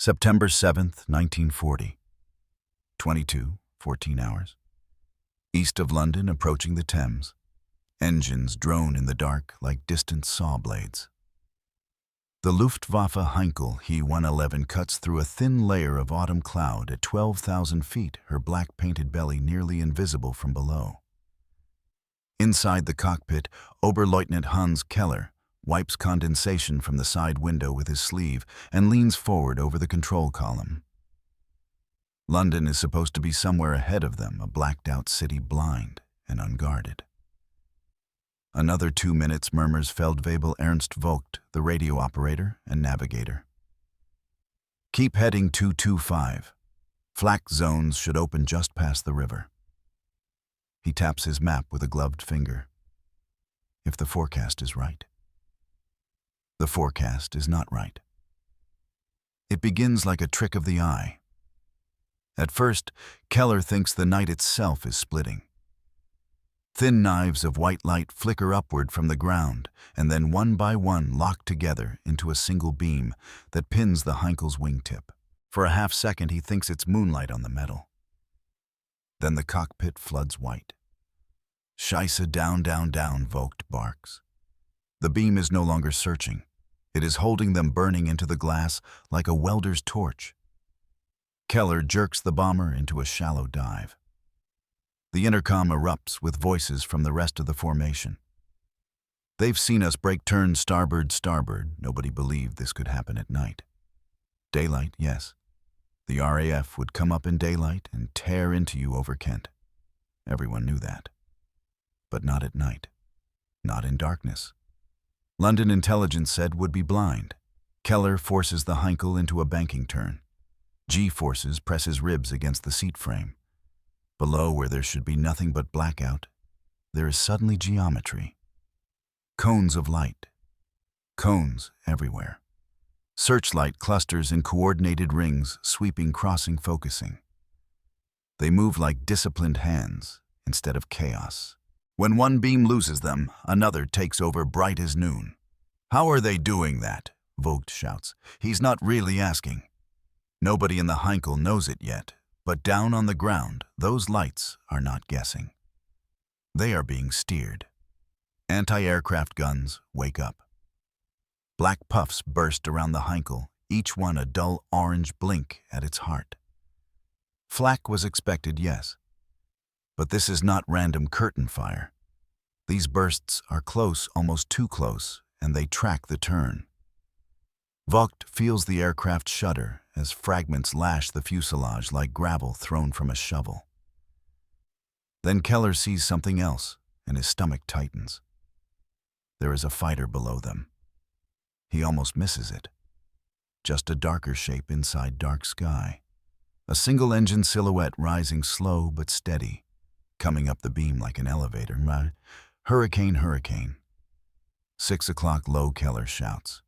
September 7th, 1940. 14 hours. East of London, approaching the Thames. Engines drone in the dark like distant saw blades. The Luftwaffe Heinkel He-111 cuts through a thin layer of autumn cloud at 12,000 feet, her black-painted belly nearly invisible from below. Inside the cockpit, Oberleutnant Hans Keller wipes condensation from the side window with his sleeve and leans forward over the control column. London is supposed to be somewhere ahead of them, a blacked-out city blind and unguarded. Another 2 minutes, murmurs Feldwebel Ernst Vogt, the radio operator and navigator. Keep heading 225. Flak zones should open just past the river. He taps his map with a gloved finger. If the forecast is right. The forecast is not right. It begins like a trick of the eye. At first, Keller thinks the night itself is splitting. Thin knives of white light flicker upward from the ground and then one by one lock together into a single beam that pins the Heinkel's wingtip. For a half second, he thinks it's moonlight on the metal. Then the cockpit floods white. Scheisse, down, down, down, Vogt barks. The beam is no longer searching. It is holding them, burning into the glass like a welder's torch. Keller jerks the bomber into a shallow dive. The intercom erupts with voices from the rest of the formation. They've seen us break turn starboard, starboard. Nobody believed this could happen at night. Daylight, yes. The RAF would come up in daylight and tear into you over Kent. Everyone knew that. But not at night. Not in darkness. London intelligence said would be blind. Keller forces the Heinkel into a banking turn. G-forces press his ribs against the seat frame. Below, where there should be nothing but blackout, there is suddenly geometry. Cones of light. Cones everywhere. Searchlight clusters in coordinated rings, sweeping, crossing, focusing. They move like disciplined hands instead of chaos. When one beam loses them, another takes over bright as noon. How are they doing that? Vogt shouts. He's not really asking. Nobody in the Heinkel knows it yet, but down on the ground, those lights are not guessing. They are being steered. Anti-aircraft guns wake up. Black puffs burst around the Heinkel, each one a dull orange blink at its heart. Flak was expected, yes. But this is not random curtain fire. These bursts are close, almost too close, and they track the turn. Vogt feels the aircraft shudder as fragments lash the fuselage like gravel thrown from a shovel. Then Keller sees something else, and his stomach tightens. There is a fighter below them. He almost misses it. Just a darker shape inside dark sky. A single-engine silhouette rising slow but steady, coming up the beam like an elevator. Hurricane, hurricane. 6 o'clock low, Keller shouts.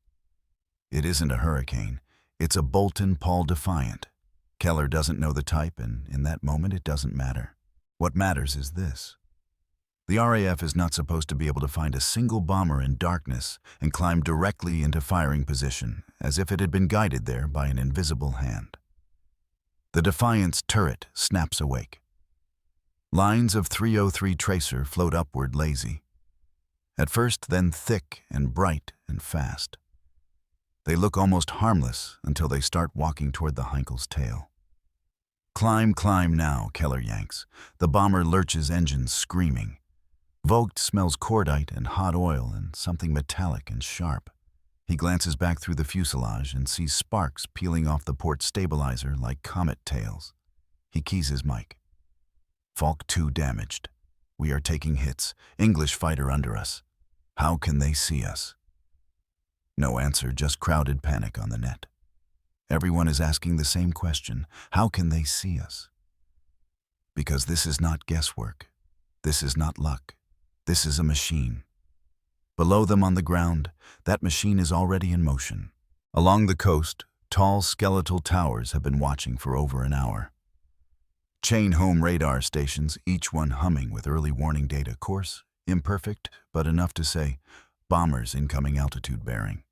It isn't a hurricane. It's a Bolton Paul Defiant. Keller doesn't know the type, and in that moment it doesn't matter. What matters is this. The RAF is not supposed to be able to find a single bomber in darkness and climb directly into firing position, as if it had been guided there by an invisible hand. The Defiant's turret snaps awake. Lines of 303 tracer float upward lazy. At first, then thick and bright and fast. They look almost harmless until they start walking toward the Heinkel's tail. Climb, climb now, Keller yanks. The bomber lurches, engines screaming. Vogt smells cordite and hot oil and something metallic and sharp. He glances back through the fuselage and sees sparks peeling off the port stabilizer like comet tails. He keys his mic. Falk 2 damaged. We are taking hits. English fighter under us. How can they see us? No answer, just crowded panic on the net. Everyone is asking the same question. How can they see us? Because this is not guesswork. This is not luck. This is a machine. Below them on the ground, that machine is already in motion. Along the coast, tall skeletal towers have been watching for over an hour. Chain home radar stations, each one humming with early warning data. Course, imperfect, but enough to say, bombers incoming altitude bearing.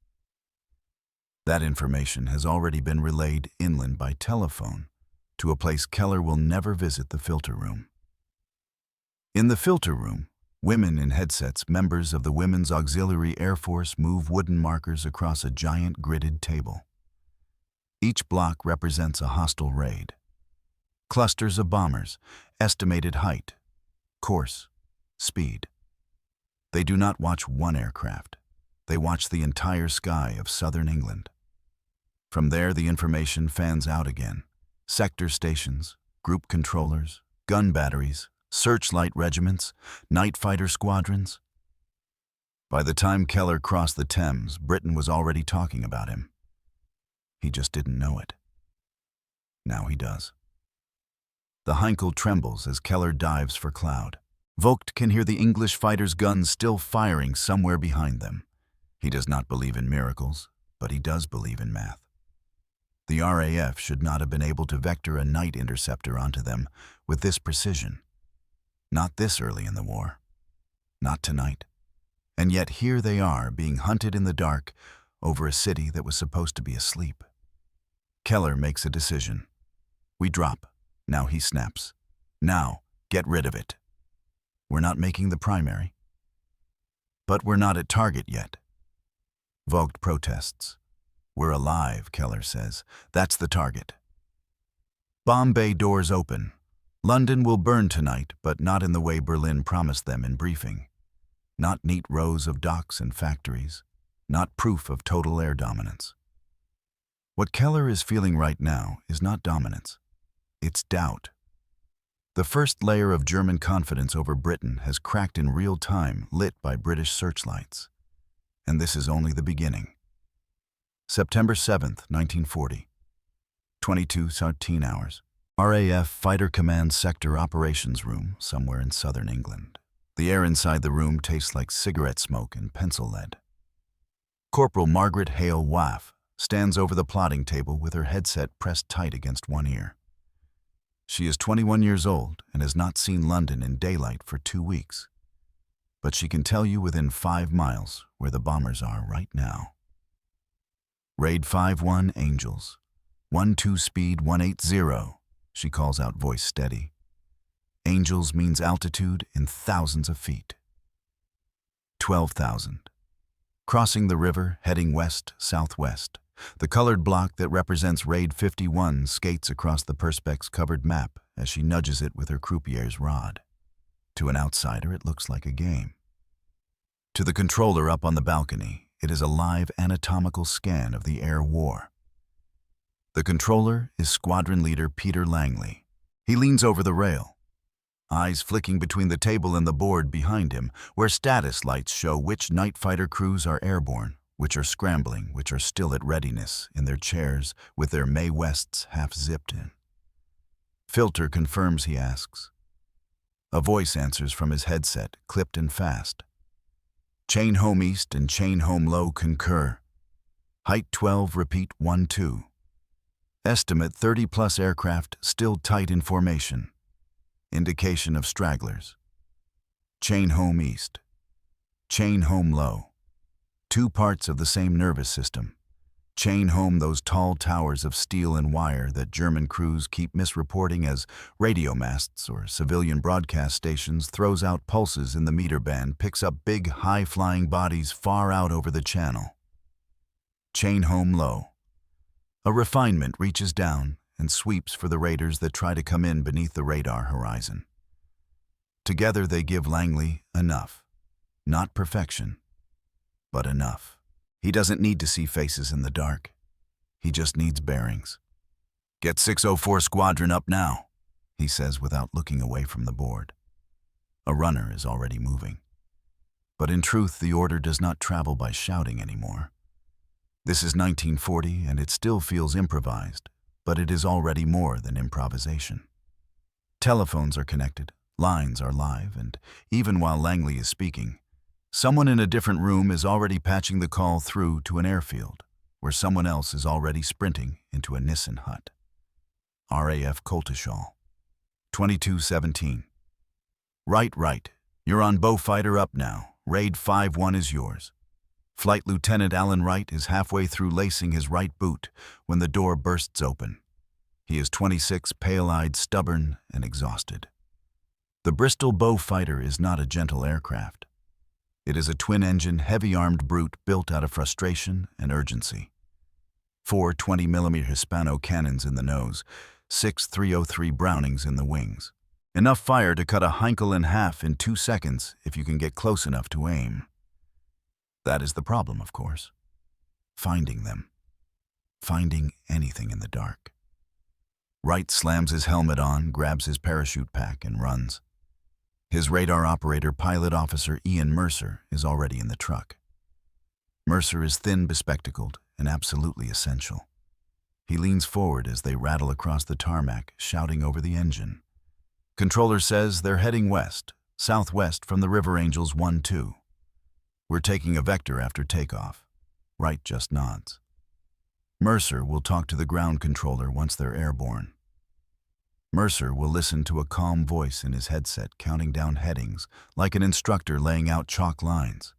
That information has already been relayed inland by telephone to a place Keller will never visit, the filter room. In the filter room, women in headsets, members of the Women's Auxiliary Air Force, move wooden markers across a giant gridded table. Each block represents a hostile raid. Clusters of bombers, estimated height, course, speed. They do not watch one aircraft. They watch the entire sky of southern England. From there, the information fans out again. Sector stations, group controllers, gun batteries, searchlight regiments, night fighter squadrons. By the time Keller crossed the Thames, Britain was already talking about him. He just didn't know it. Now he does. The Heinkel trembles as Keller dives for cloud. Vogt can hear the English fighters' guns still firing somewhere behind them. He does not believe in miracles, but he does believe in math. The RAF should not have been able to vector a night interceptor onto them with this precision. Not this early in the war. Not tonight. And yet here they are, being hunted in the dark over a city that was supposed to be asleep. Keller makes a decision. We drop. Now he snaps. Now, get rid of it. We're not making the primary. But we're not at target yet. Vogt protests. We're alive, Keller says. That's the target. Bomb bay doors open. London will burn tonight, but not in the way Berlin promised them in briefing. Not neat rows of docks and factories. Not proof of total air dominance. What Keller is feeling right now is not dominance. It's doubt. The first layer of German confidence over Britain has cracked in real time, lit by British searchlights. And this is only the beginning. September 7th, 1940. 22:13 hours. RAF Fighter Command Sector Operations Room, somewhere in southern England. The air inside the room tastes like cigarette smoke and pencil lead. Corporal Margaret Hale WAAF stands over the plotting table with her headset pressed tight against one ear. She is 21 years old and has not seen London in daylight for 2 weeks. But she can tell you within 5 miles where the bombers are right now. Raid 5-1 Angels. 1-2 speed 180, she calls out, voice steady. Angels means altitude in thousands of feet. 12,000. Crossing the river, heading west-southwest. The colored block that represents Raid 51 skates across the perspex-covered map as she nudges it with her croupier's rod. To an outsider, it looks like a game. To the controller up on the balcony, it is a live anatomical scan of the air war. The controller is Squadron Leader Peter Langley. He leans over the rail, eyes flicking between the table and the board behind him, where status lights show which night fighter crews are airborne, which are scrambling, which are still at readiness in their chairs with their Mae Wests half zipped in. Filter confirms, he asks. A voice answers from his headset, clipped and fast. Chain home east and chain home low concur. Height 12, repeat 1-2. Estimate 30-plus aircraft still tight in formation. Indication of stragglers. Chain home east. Chain home low. 2 parts of the same nervous system. Chain home those tall towers of steel and wire that German crews keep misreporting as radio masts, or civilian broadcast stations throws out pulses in the meter band, picks up big, high-flying bodies far out over the channel. Chain home low. A refinement reaches down and sweeps for the raiders that try to come in beneath the radar horizon. Together they give Langley enough. Not perfection, but enough. He doesn't need to see faces in the dark. He just needs bearings. Get 604 Squadron up now, he says without looking away from the board. A runner is already moving. But in truth, the order does not travel by shouting anymore. This is 1940, and it still feels improvised, but it is already more than improvisation. Telephones are connected, lines are live, and even while Langley is speaking, someone in a different room is already patching the call through to an airfield, where someone else is already sprinting into a Nissen hut. RAF Coltishall. 22:17. Right. You're on Beaufighter up now. Raid 5-1 is yours. Flight Lieutenant Alan Wright is halfway through lacing his right boot when the door bursts open. He is 26, pale-eyed, stubborn, and exhausted. The Bristol Beaufighter is not a gentle aircraft. It is a twin-engine, heavy-armed brute built out of frustration and urgency. 4 20mm Hispano cannons in the nose, 6 .303 Brownings in the wings. Enough fire to cut a Heinkel in half in 2 seconds if you can get close enough to aim. That is the problem, of course. Finding them. Finding anything in the dark. Wright slams his helmet on, grabs his parachute pack, and runs. His radar operator, pilot officer Ian Mercer, is already in the truck. Mercer is thin, bespectacled, and absolutely essential. He leans forward as they rattle across the tarmac, shouting over the engine. Controller says they're heading west, southwest from the River Angels 1-2. We're taking a vector after takeoff. Wright just nods. Mercer will talk to the ground controller once they're airborne. Mercer will listen to a calm voice in his headset counting down headings like an instructor laying out chalk lines.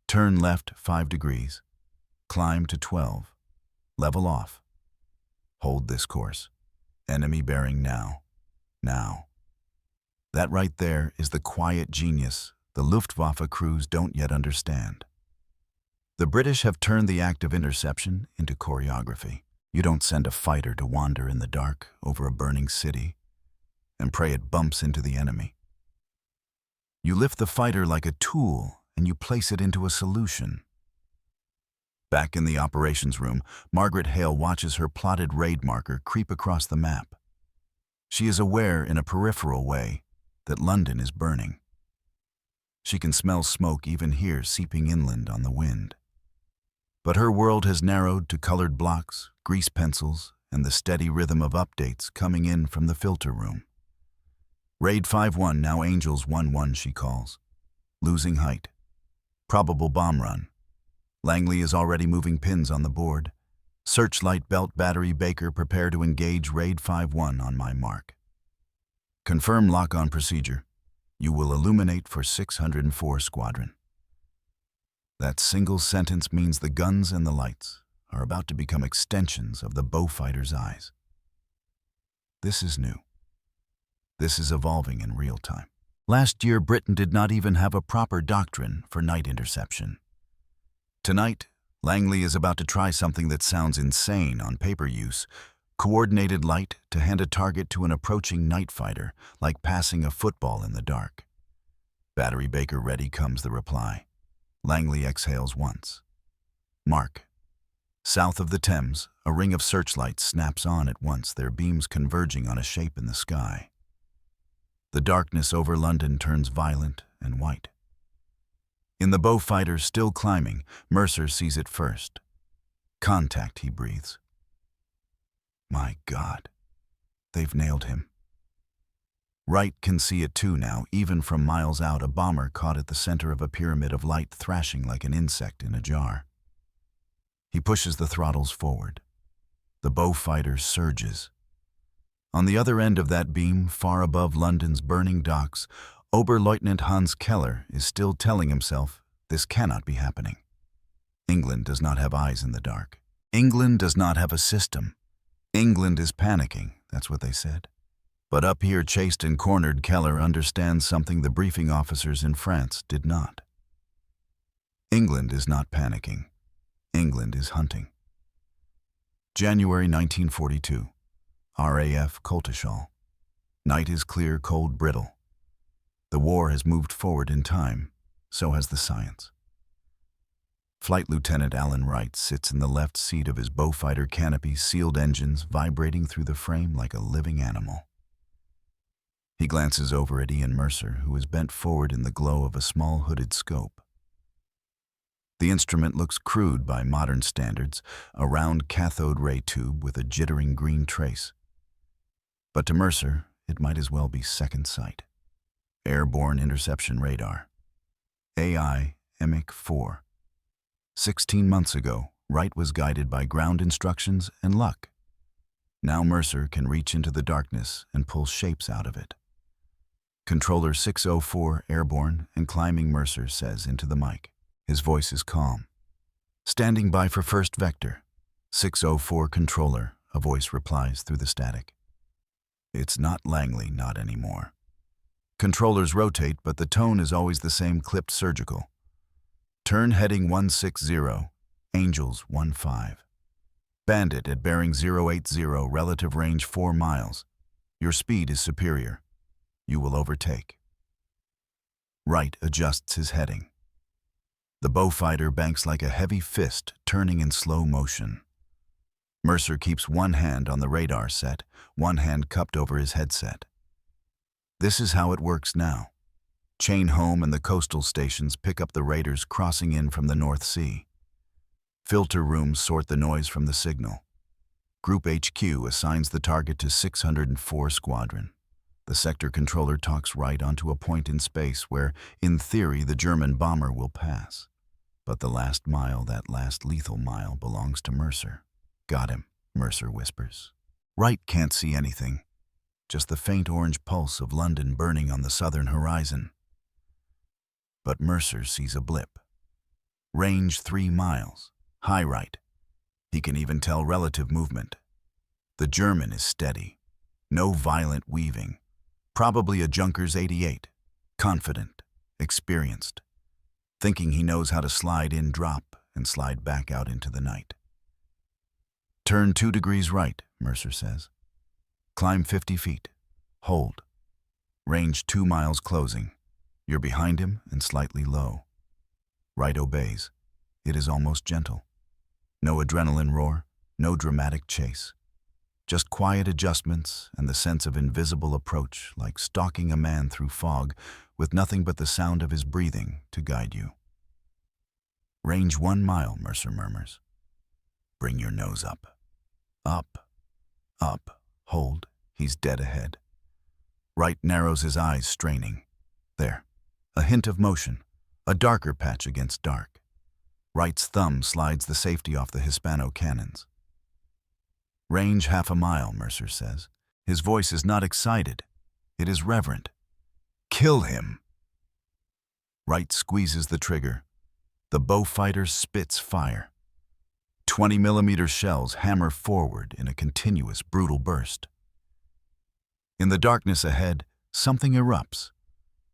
Turn left 5 degrees. Climb to 12. Level off. Hold this course. Enemy bearing now. Now. That right there is the quiet genius the Luftwaffe crews don't yet understand. The British have turned the act of interception into choreography. You don't send a fighter to wander in the dark over a burning city and pray it bumps into the enemy. You lift the fighter like a tool and you place it into a solution. Back in the operations room, Margaret Hale watches her plotted raid marker creep across the map. She is aware in a peripheral way that London is burning. She can smell smoke even here seeping inland on the wind. But her world has narrowed to colored blocks, grease pencils, and the steady rhythm of updates coming in from the filter room. Raid 5-1, now Angels 1-1, she calls. Losing height. Probable bomb run. Langley is already moving pins on the board. Searchlight, belt, battery, Baker, prepare to engage Raid 5-1 on my mark. Confirm lock-on procedure. You will illuminate for 604 Squadron. That single sentence means the guns and the lights are about to become extensions of the Beaufighter's eyes. This is new. This is evolving in real time. Last year, Britain did not even have a proper doctrine for night interception. Tonight, Langley is about to try something that sounds insane on paper use: coordinated light to hand a target to an approaching night fighter, like passing a football in the dark. Battery, Baker ready, comes the reply. Langley exhales once. Mark. South of the Thames, a ring of searchlights snaps on at once, their beams converging on a shape in the sky. The darkness over London turns violent and white. In the Beaufighter still climbing, Mercer sees it first. Contact, he breathes. My God, they've nailed him. Wright can see it too now, even from miles out, a bomber caught at the center of a pyramid of light thrashing like an insect in a jar. He pushes the throttles forward. The Beaufighter surges. On the other end of that beam, far above London's burning docks, Oberleutnant Hans Keller is still telling himself this cannot be happening. England does not have eyes in the dark. England does not have a system. England is panicking, that's what they said. But up here, chased and cornered, Keller understands something the briefing officers in France did not. England is not panicking. England is hunting. January 1942. RAF Coltishall. Night is clear, cold, brittle. The war has moved forward in time, so has the science. Flight Lieutenant Alan Wright sits in the left seat of his Beaufighter canopy, sealed engines vibrating through the frame like a living animal. He glances over at Ian Mercer, who is bent forward in the glow of a small hooded scope. The instrument looks crude by modern standards, a round cathode ray tube with a jittering green trace. But to Mercer, it might as well be second sight. Airborne Interception Radar. AI EMIC 4. 16 months ago, Wright was guided by ground instructions and luck. Now Mercer can reach into the darkness and pull shapes out of it. Controller 604, airborne and climbing, Mercer says into the mic. His voice is calm. "Standing by for first vector. 604 controller," a voice replies through the static. It's not Langley, not anymore. Controllers rotate, but the tone is always the same, clipped surgical. "Turn heading 160, Angels 15. Bandit at bearing 080, relative range 4 miles. Your speed is superior. You will overtake." Wright adjusts his heading. The bowfighter banks like a heavy fist, turning in slow motion. Mercer keeps one hand on the radar set, one hand cupped over his headset. This is how it works now. Chain Home and the coastal stations pick up the raiders crossing in from the North Sea. Filter rooms sort the noise from the signal. Group HQ assigns the target to 604 Squadron. The sector controller talks right onto a point in space where, in theory, the German bomber will pass. But the last mile, that last lethal mile, belongs to Mercer. "Got him," Mercer whispers. Wright can't see anything, just the faint orange pulse of London burning on the southern horizon. But Mercer sees a blip. Range 3 miles. High right. He can even tell relative movement. The German is steady. No violent weaving. Probably a Junkers 88. Confident. Experienced. Thinking he knows how to slide in, drop, and slide back out into the night. "Turn 2 degrees right," Mercer says. "Climb 50 feet. Hold. Range 2 miles closing. You're behind him and slightly low." Wright obeys. It is almost gentle. No adrenaline roar, no dramatic chase. Just quiet adjustments and the sense of invisible approach, like stalking a man through fog with nothing but the sound of his breathing to guide you. "Range 1 mile, Mercer murmurs. "Bring your nose up. Up. Up. Hold." He's dead ahead. Wright narrows his eyes, straining. There. A hint of motion. A darker patch against dark. Wright's thumb slides the safety off the Hispano cannons. "Range 1/2 mile, Mercer says. His voice is not excited. It is reverent. "Kill him." Wright squeezes the trigger. The bowfighter spits fire. 20mm shells hammer forward in a continuous, brutal burst. In the darkness ahead, something erupts.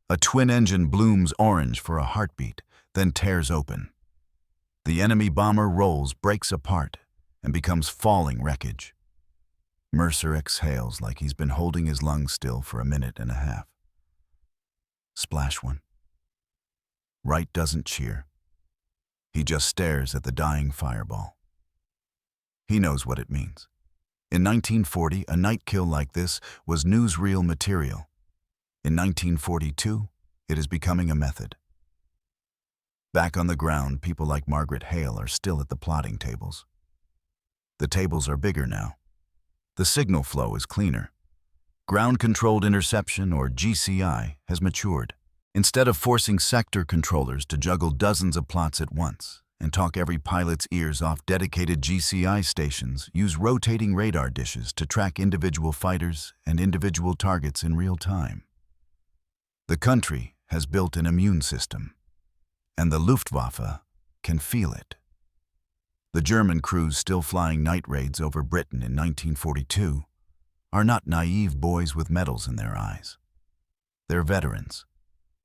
A twin engine blooms orange for a heartbeat, then tears open. The enemy bomber rolls, breaks apart, and becomes falling wreckage. Mercer exhales like he's been holding his lungs still for a minute and a half. Splash one. Wright doesn't cheer. He just stares at the dying fireball. He knows what it means. In 1940, a night kill like this was newsreel material. In 1942, it is becoming a method. Back on the ground, people like Margaret Hale are still at the plotting tables. The tables are bigger now. The signal flow is cleaner. Ground-controlled interception, or GCI, has matured. Instead of forcing sector controllers to juggle dozens of plots at once and talk every pilot's ears off, dedicated GCI stations use rotating radar dishes to track individual fighters and individual targets in real time. The country has built an immune system, and the Luftwaffe can feel it. The German crews still flying night raids over Britain in 1942 are not naive boys with medals in their eyes. They're veterans.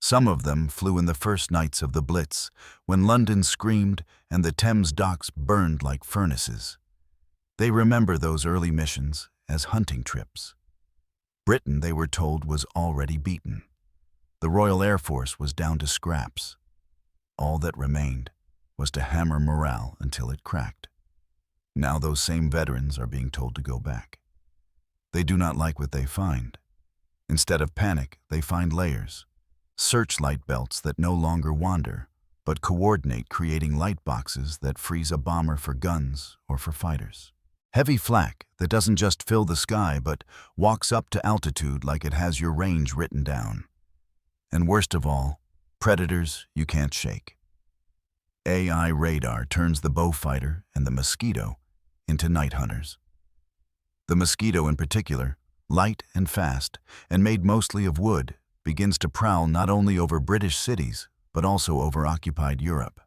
Some of them flew in the first nights of the Blitz, when London screamed and the Thames docks burned like furnaces. They remember those early missions as hunting trips. Britain, they were told, was already beaten. The Royal Air Force was down to scraps. All that remained was to hammer morale until it cracked. Now those same veterans are being told to go back. They do not like what they find. Instead of panic, they find layers. Searchlight belts that no longer wander, but coordinate, creating light boxes that freeze a bomber for guns or for fighters. Heavy flak that doesn't just fill the sky, but walks up to altitude like it has your range written down. And worst of all, predators you can't shake. AI radar turns the bowfighter and the Mosquito into night hunters. The Mosquito in particular, light and fast, and made mostly of wood, begins to prowl not only over British cities, but also over occupied Europe.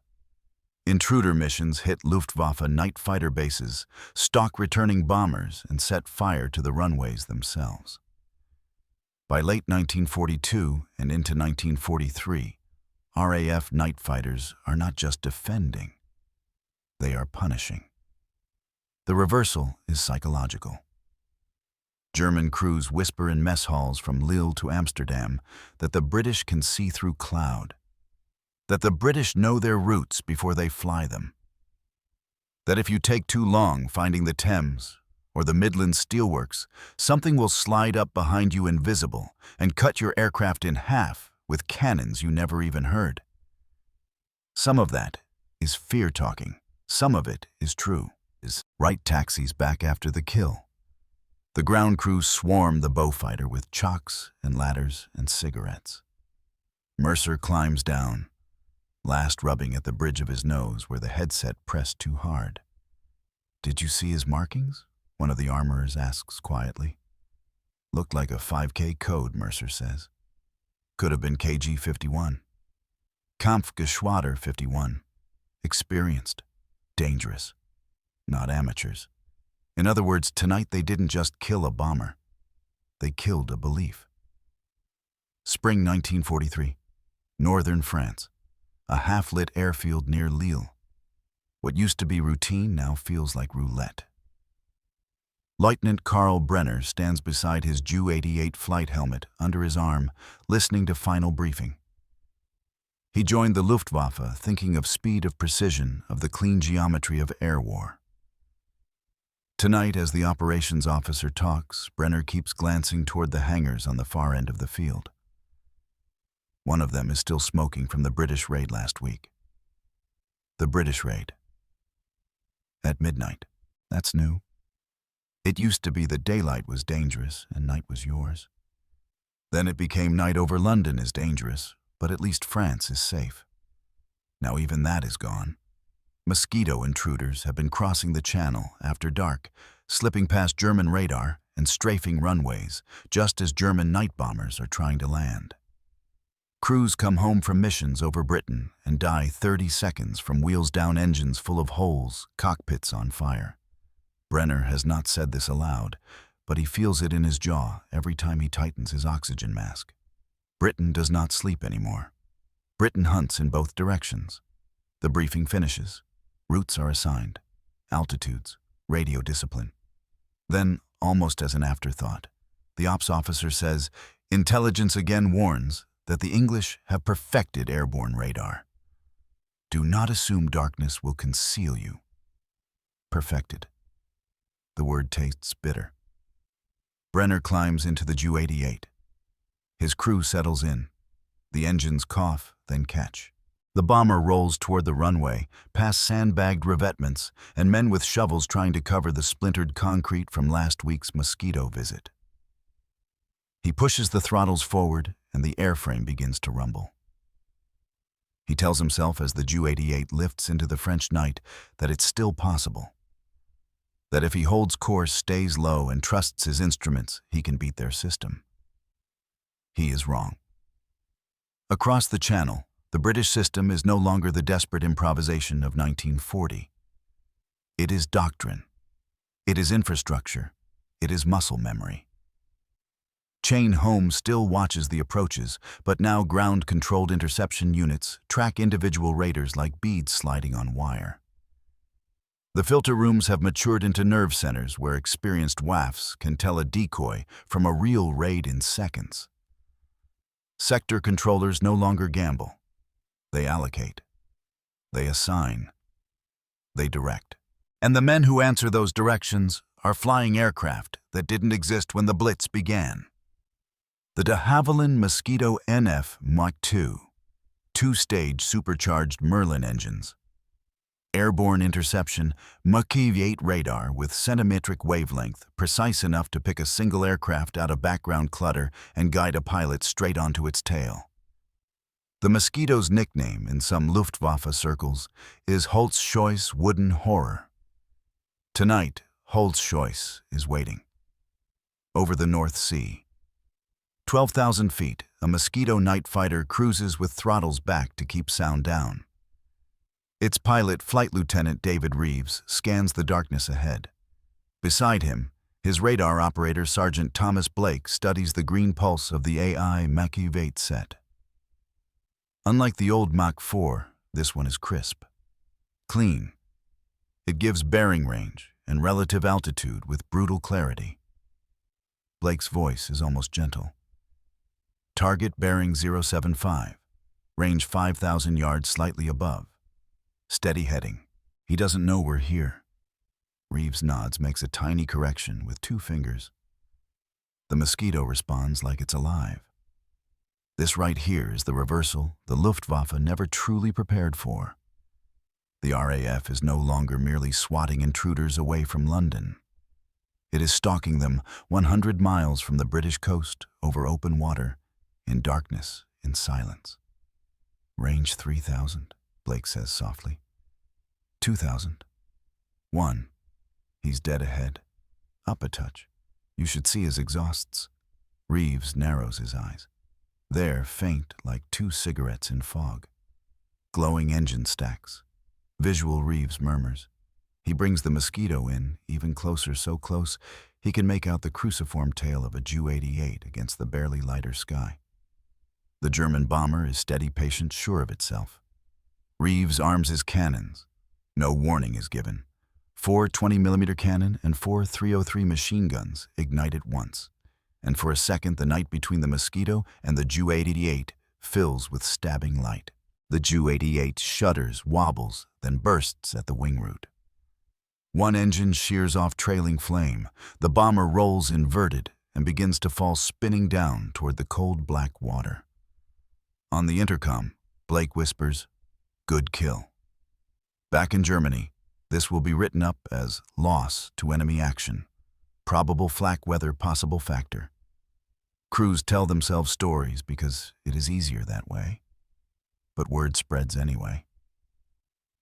Intruder missions hit Luftwaffe night fighter bases, stalk returning bombers, and set fire to the runways themselves. By late 1942 and into 1943, RAF night fighters are not just defending, they are punishing. The reversal is psychological. German crews whisper in mess halls from Lille to Amsterdam that the British can see through cloud, that the British know their routes before they fly them, that if you take too long finding the Thames or the Midland steelworks, something will slide up behind you invisible and cut your aircraft in half with cannons you never even heard. Some of that is fear-talking. Some of it is true. Wright taxis back after the kill. The ground crew swarm the Beaufighter with chocks and ladders and cigarettes. Mercer climbs down, last rubbing at the bridge of his nose where the headset pressed too hard. "Did you see his markings?" one of the armorers asks quietly. "Looked like a 5K code," Mercer says. "Could have been KG 51. Kampfgeschwader 51. Experienced. Dangerous. Not amateurs. In other words, tonight they didn't just kill a bomber. They killed a belief." Spring 1943. Northern France. A half-lit airfield near Lille. What used to be routine now feels like roulette. Leutnant Karl Brenner stands beside his Ju-88 flight helmet under his arm, listening to final briefing. He joined the Luftwaffe thinking of speed of precision, of the clean geometry of air war. Tonight, as the operations officer talks, Brenner keeps glancing toward the hangars on the far end of the field. One of them is still smoking from the British raid last week. The British raid. At midnight. That's new. It used to be that daylight was dangerous and night was yours. Then it became night over London is dangerous, but at least France is safe. Now even that is gone. Mosquito intruders have been crossing the channel after dark, slipping past German radar and strafing runways, just as German night bombers are trying to land. Crews come home from missions over Britain and die 30 seconds from wheels-down engines full of holes, cockpits on fire. Brenner has not said this aloud, but he feels it in his jaw every time he tightens his oxygen mask. Britain does not sleep anymore. Britain hunts in both directions. The briefing finishes. Routes are assigned. Altitudes. Radio discipline. Then, almost as an afterthought, the ops officer says, "Intelligence again warns that the English have perfected airborne radar. Do not assume darkness will conceal you." Perfected. The word tastes bitter. Brenner climbs into the Ju-88. His crew settles in. The engines cough, then catch. The bomber rolls toward the runway, past sandbagged revetments and men with shovels trying to cover the splintered concrete from last week's Mosquito visit. He pushes the throttles forward and the airframe begins to rumble. He tells himself as the Ju-88 lifts into the French night that it's still possible. That if he holds course, stays low, and trusts his instruments, he can beat their system. He is wrong. Across the channel, the British system is no longer the desperate improvisation of 1940. It is doctrine. It is infrastructure. It is muscle memory. Chain Home still watches the approaches, but now ground-controlled interception units track individual raiders like beads sliding on wire. The filter rooms have matured into nerve centers where experienced WAAFs can tell a decoy from a real raid in seconds. Sector controllers no longer gamble. They allocate. They assign. They direct. And the men who answer those directions are flying aircraft that didn't exist when the Blitz began. The de Havilland Mosquito NF Mach 2, two-stage supercharged Merlin engines. Airborne Interception Mach 8 radar with centimetric wavelength, precise enough to pick a single aircraft out of background clutter and guide a pilot straight onto its tail. The Mosquito's nickname in some Luftwaffe circles is Holzscheuss Wooden Horror. Tonight, Holzscheuss is waiting. Over the North Sea. 12,000 feet, a Mosquito night fighter cruises with throttles back to keep sound down. Its pilot, Flight Lieutenant David Reeves, scans the darkness ahead. Beside him, his radar operator, Sergeant Thomas Blake, studies the green pulse of the AI Mach 8 set. Unlike the old Mach 4, this one is crisp, clean. It gives bearing range and relative altitude with brutal clarity. Blake's voice is almost gentle. Target bearing 075, range 5,000 yards slightly above. Steady heading. He doesn't know we're here. Reeves nods, makes a tiny correction with 2 fingers. The Mosquito responds like it's alive. This right here is the reversal the Luftwaffe never truly prepared for. The RAF is no longer merely swatting intruders away from London. It is stalking them 100 miles from the British coast over open water, in darkness, in silence. Range 3,000, Blake says softly. 2,000. 1. He's dead ahead. Up a touch. You should see his exhausts. Reeves narrows his eyes. They're faint like 2 cigarettes in fog. Glowing engine stacks. Visual, Reeves murmurs. He brings the Mosquito in, even closer, so close he can make out the cruciform tail of a Ju-88 against the barely lighter sky. The German bomber is steady, patient, sure of itself. Reeves arms his cannons. No warning is given. 4 20mm cannon and 4 303 machine guns ignite at once, and for a second the night between the Mosquito and the Ju-88 fills with stabbing light. The Ju-88 shudders, wobbles, then bursts at the wing root. One engine shears off trailing flame. The bomber rolls inverted and begins to fall spinning down toward the cold black water. On the intercom, Blake whispers, "Good kill." Back in Germany, this will be written up as loss to enemy action, probable flak weather possible factor. Crews tell themselves stories because it is easier that way. But word spreads anyway.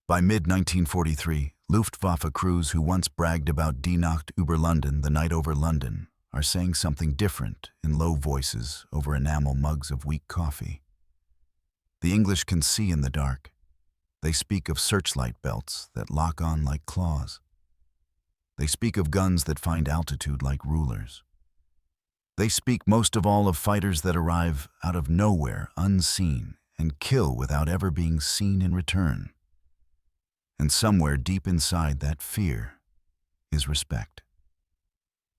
By mid-1943, Luftwaffe crews who once bragged about Die Nacht über London, the night over London, are saying something different in low voices over enamel mugs of weak coffee. The English can see in the dark. They speak of searchlight belts that lock on like claws. They speak of guns that find altitude like rulers. They speak most of all of fighters that arrive out of nowhere, unseen, and kill without ever being seen in return. And somewhere deep inside that fear is respect.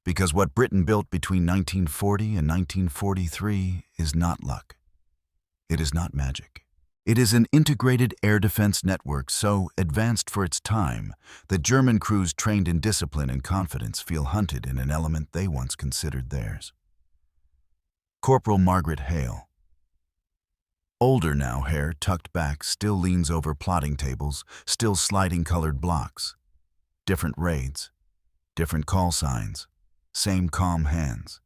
Because what Britain built between 1940 and 1943 is not luck. It is not magic. It is an integrated air defense network so advanced for its time that German crews trained in discipline and confidence feel hunted in an element they once considered theirs. Corporal Margaret Hale. Older now, hair tucked back, still leans over plotting tables, still sliding colored blocks. Different raids, different call signs, same calm hands.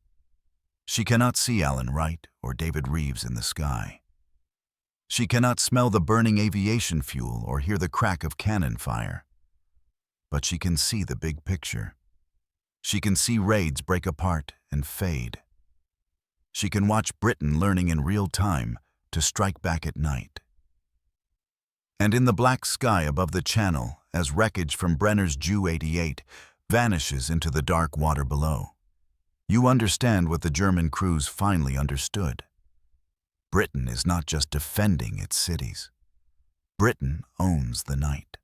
She cannot see Alan Wright or David Reeves in the sky. She cannot smell the burning aviation fuel or hear the crack of cannon fire. But she can see the big picture. She can see raids break apart and fade. She can watch Britain learning in real time to strike back at night. And in the black sky above the channel, as wreckage from Brenner's Ju-88 vanishes into the dark water below, you understand what the German crews finally understood. Britain is not just defending its cities. Britain owns the night.